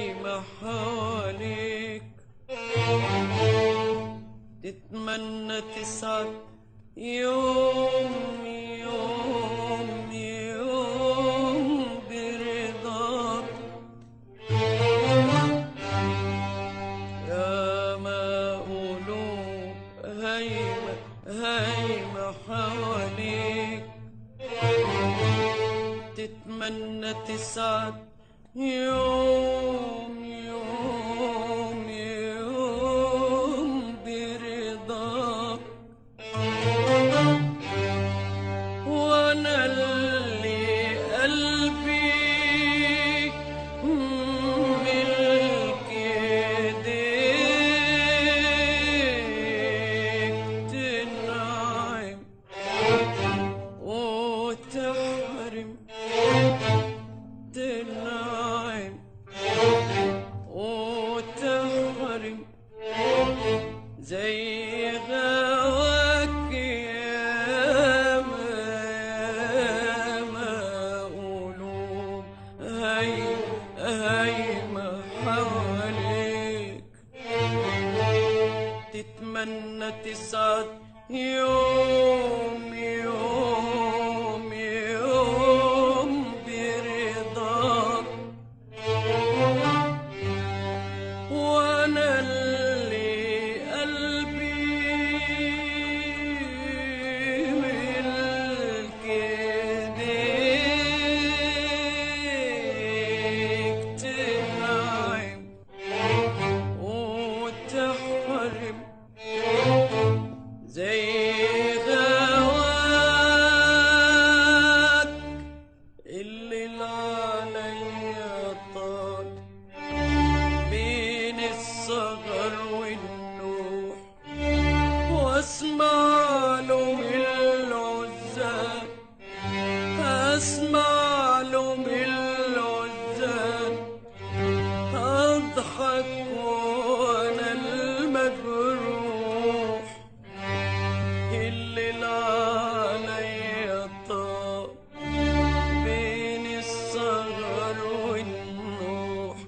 هايمة حواليك، تتمنى تسعد يوم يوم يوم برضاك. يا ما قلوب هايمة هايمة حواليك، تتمنى تسعد يوم يوم يوم برضاك. وانا اللي قلبي ملك ايديك، تنعم وتحرم، تنعم وتحرم زي غواك ياما ياما قلوب هايمة حواليك، تتمنى تسعد يوم يوم يوم برضاك. وانا اللي قلبي ملك ايديك، تنعم وتحرم زي غواك. الليل عليا طال بين السهر والنوح، واسمع له من العزال، اسمع له من العزال، اضحك وانا المجروح. الليل عليا طال بين السهر والنوح،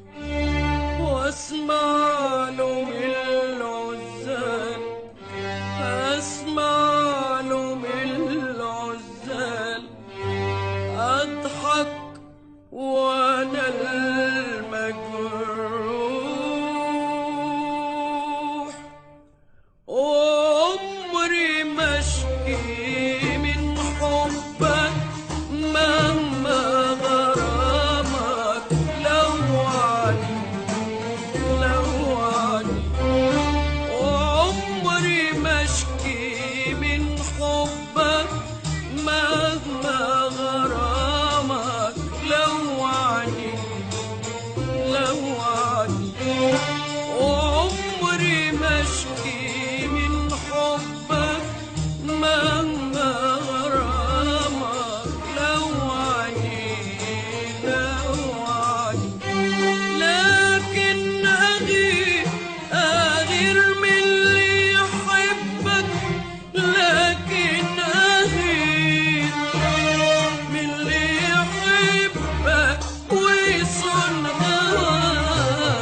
واسمع له من العزال، اسمع له من العزال، اضحك وانا المجروح. وعمري ما اشكي من حبك مهما غرامك لوعني لوعني. وعمري ما اشكي من حبك مهما غرامك لوعني لوعني. وعمري ما اشكي من حبك مهما غرامك لوعني لوعني. لكن أغير من اللي يحبك، لكن أغير من اللي يحبك ويصون هواك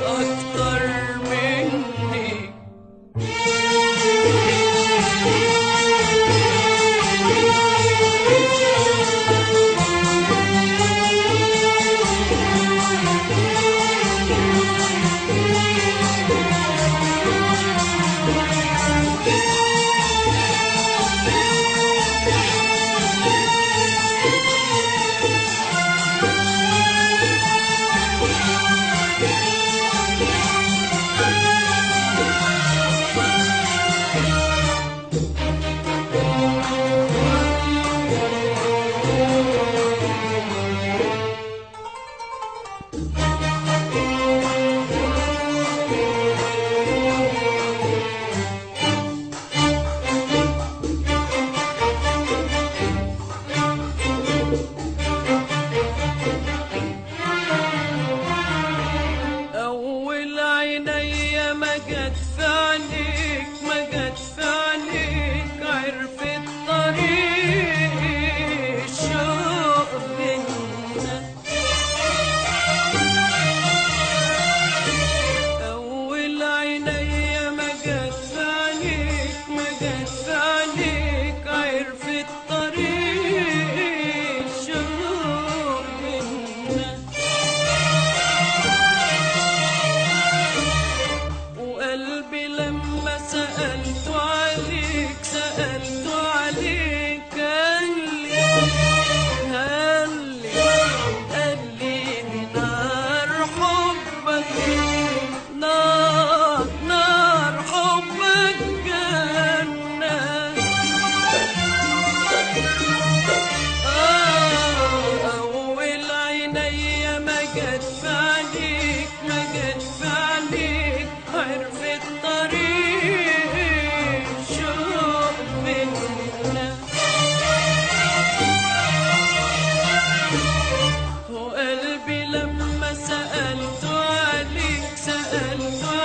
أكتر مني. نار نار حبك جنة. أول عينيا ما جت في عينيك، ما جت في عينيك، عرفت طريق شوق بينا. وقلبي لما سألته عليك، سألته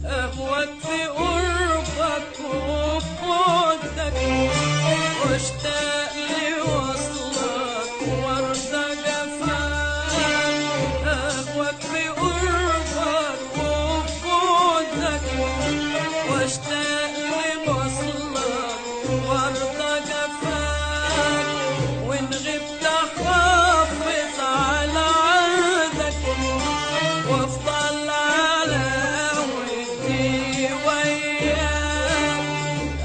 أهواك في قربك وفي بعدك، واشتاق لوصلك وارضى جفاك. أهواك في قربك وفي بعدك، واشتاق لوصلك وارضى جفاك. وإن غبت حافظ على عهدك، وافضل على ودي وياك.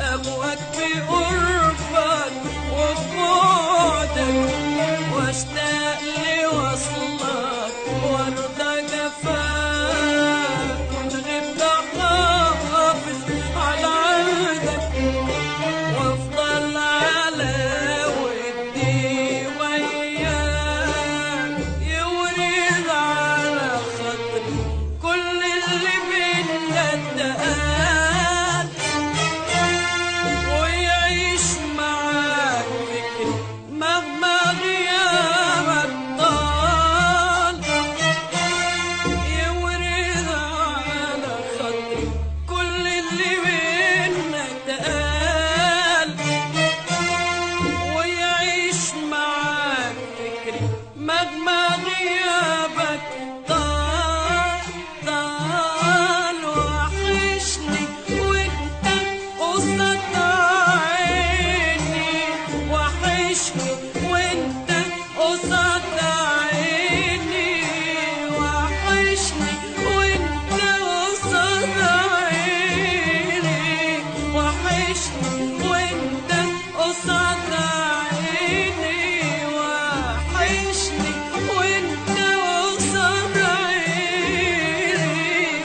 أهواك في قربك وفي بعدك، واشتاق لوصلك وارضى جفاك. وإن غبت حافظ على عهدك، وافضل على ودي وياك. يورد على خاطري كل اللي بينا اتقال، ويعيش معاك فكري مهما غيابك طال. يورد على خاطري كل اللي بينا اتقال، ويعيش معاك فكري مهما غيابك طال. طال وحشني وانت قصاد عيني، وحشني وانت قصاد عيني، وحشني وانت قصاد عيني، وحشني وانت قصاد عيني، وحشني وانت قصاد عيني،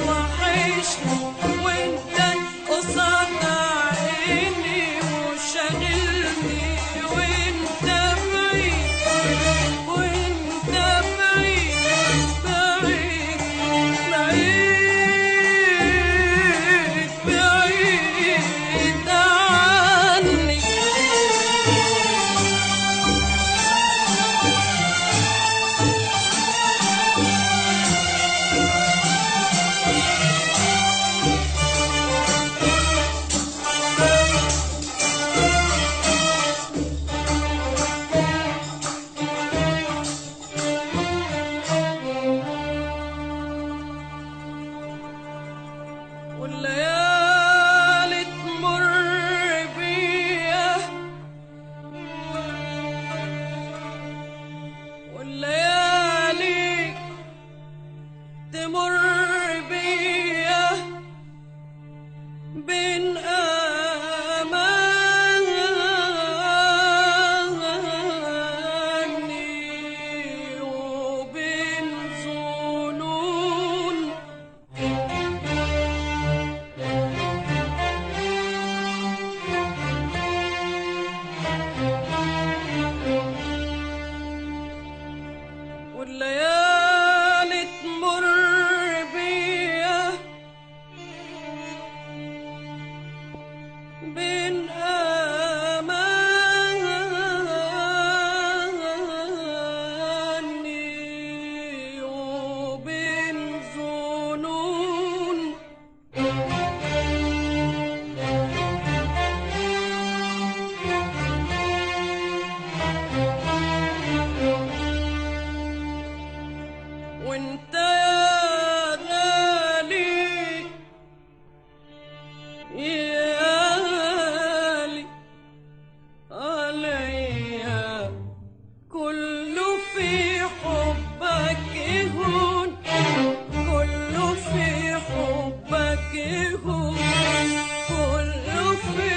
وحشني وانت قصاد عيني. وشاغلني وانت بعيد، وانت بعيد بعيد بعيد بعيد عني. والليالي تمر بيا، والليالي تمر بيا بين أماني وبين ظنون. والليالي تمر بيا بين أماني وبين ظنون. وانت يا غالي يا غالي عليا، كله في حبك يهون، كله في حبك يهون، كله في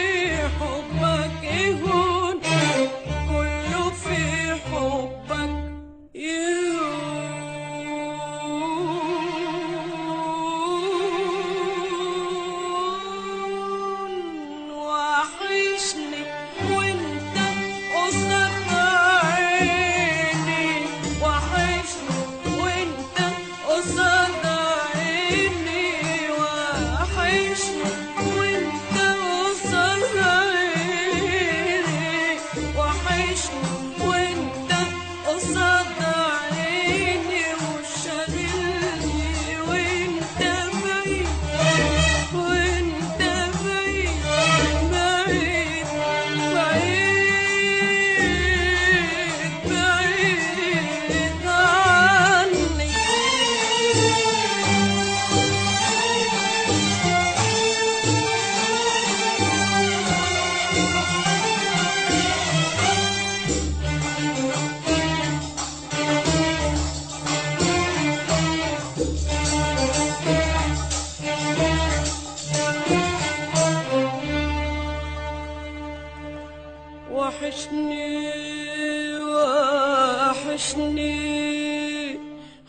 حبك يهون، كله في حبك يهون.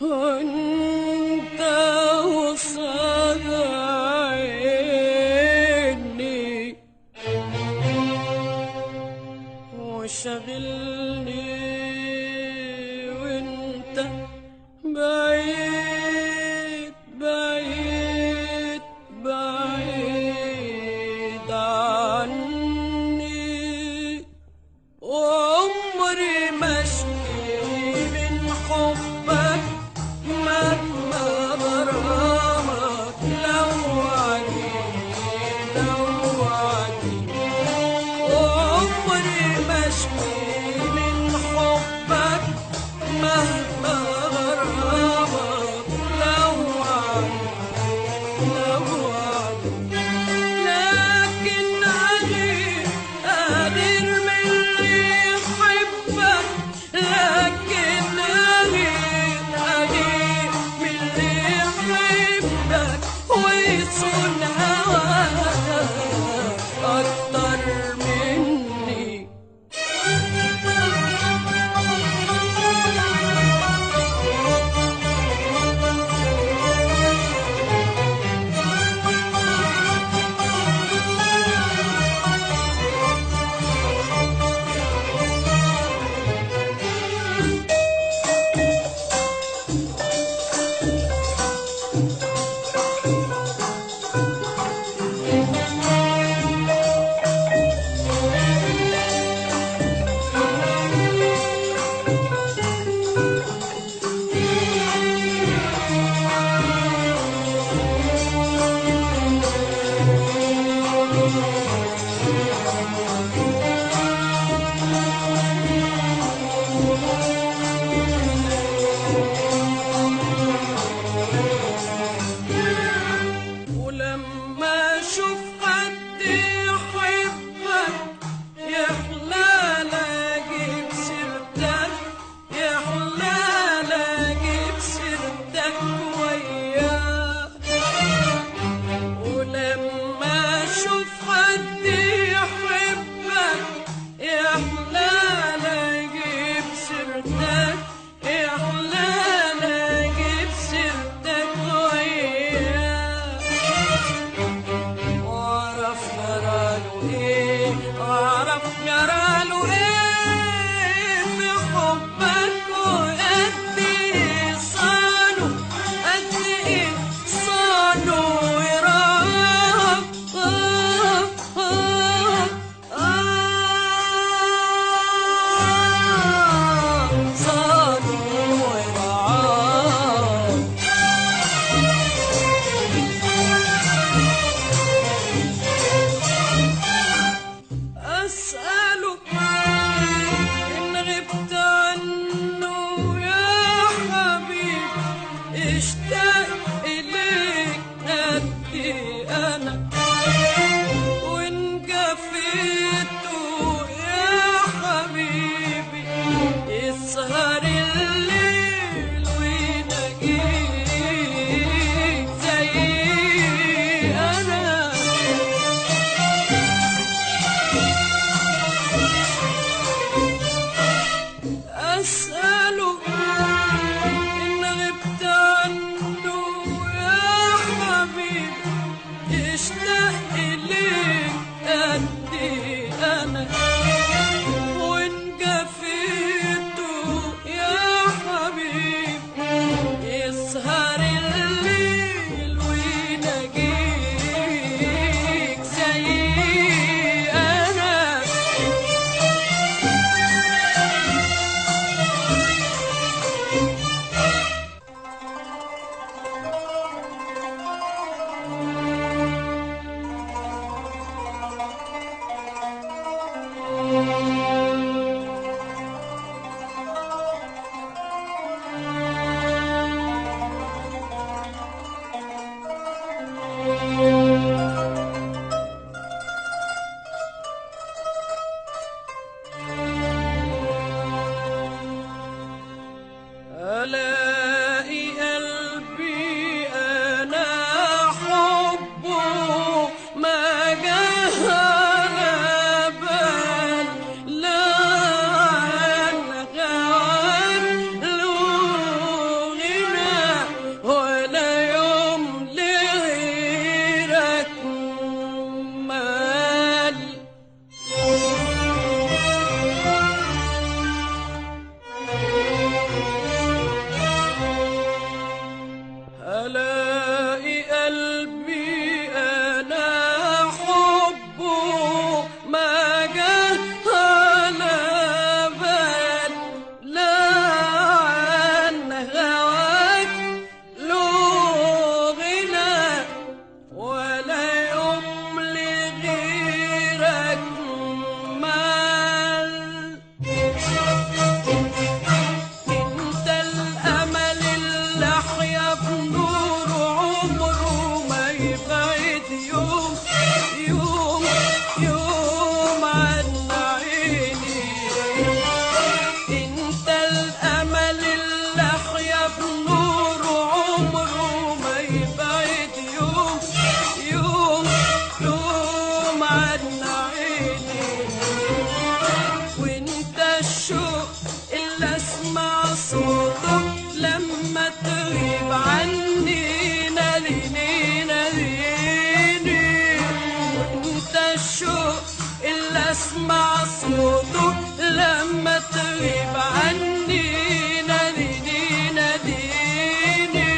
وانت قصاد عيني وشغلني وانت بعيد بعيد بعيد عني وعمري ما اشكي من حبك مهما غرامك لوعني لوعني وعمري ما اشكي من حبك مهما غرامك لوعني لوعني لكن أغير من اللي يحبك لكن أغير من اللي يحبك ويصون هواك أكتر مني ولما اشوف حد يحبك يحلى اجيب سيرتك يحلى اجيب سيرتك وياه ولما اشوف حد يحبك يحلى اجيب سيرتك يحلى اجيب سيرتك وياه واعرف جراله ايه واعرف جراله ايه في حبك وقد ايه صانه قد ايه صانه يراك صانه يراك أسأله إن غبت عنه يا حبيبي اشتاق إليك قدي أنا وإن جفيته يا حبيبي يسهر الليل ويناجيك زي أنا أسأله إن غبت عنه يا حبيبي اشتاق إليك قدي أنا وإن جفيته يا حبيبي يسهر الليل ويناجيك زي أنا ألاقي قلبي أنا حبه ما جه على بال لا عن غوان له غنى بنور عمره ما يبعد يوم يوم يوم عن عيني. وانت الشوق اللي اسمع صوته لما تغيب عني، ناديني ناديني. وانت الشوق اللي اسمع صوته لما تغيب عني، ناديني ناديني.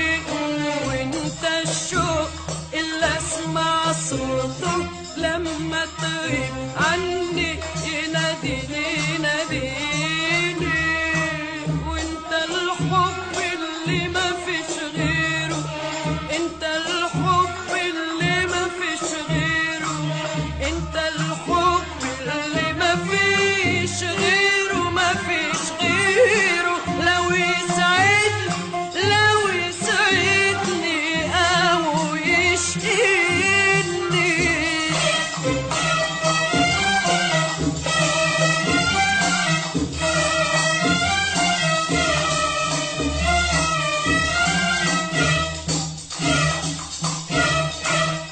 وانت الشوق اللي اسمع صوته لما تغيب عني، يناديني ناديني. وانت الحب اللي ما فيش غيره، انت الحب اللي ما فيش غيره، انت الحب اللي ما فيش غيره، ما فيش غيره. لو يسعدني لو يسعدني او يشقيني.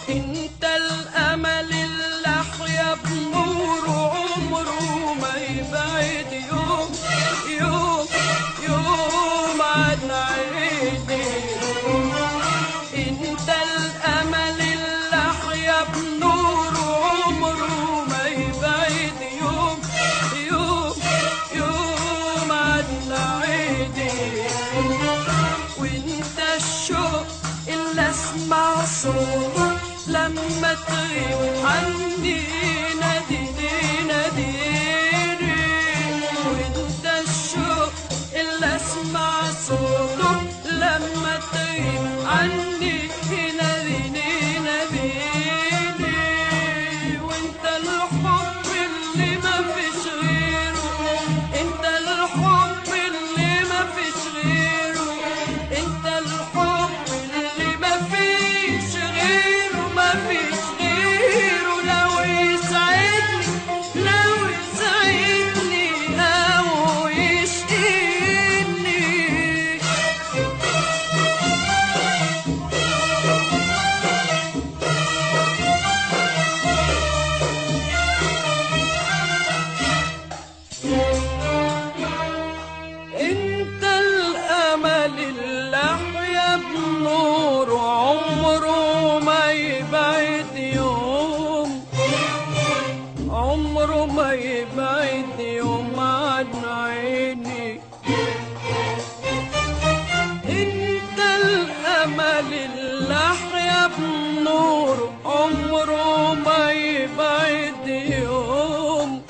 انت الامل اللي احيا بنوره عمره ما يبعد يوم يوم يوم عن عيني. انت الامل اللي احيا بنوره عمره ما يبعد يوم يوم يوم عن عيني. وانت الشوق اللي اسمع صوته لما تغيب عني، ناديني ناديني. وانت الشوق اللي اسمع صوته لما تغيب عني، ناديني ناديني. وانت الحب اللي ما فيش غيره، انت الحب اللي ما فيش غيره، انت الحب اللي ما فيش غيره، ما فيش غيره. لو يسعدني لو يسعدني او يشقيني. انت الامل اللي احيا بنور عمره ما يبعد يوم، عمره ما يبعد يوم عن عيني. انت الامل اللي احيا بنور عمره ما يبعد يوم،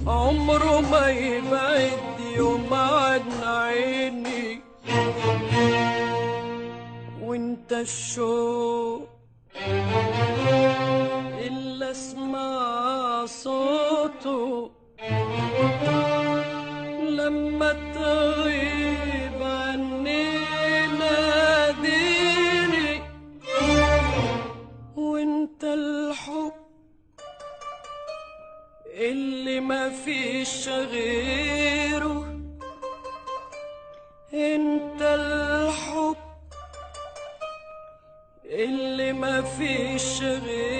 عمره ما يبعد يوم عن عيني. وانت الشوق اللي اسمع صوته لما تغيب عني، ناديني. وانت الحب اللي ما فيش غيره، انت الحب اللي ما فيش غيره.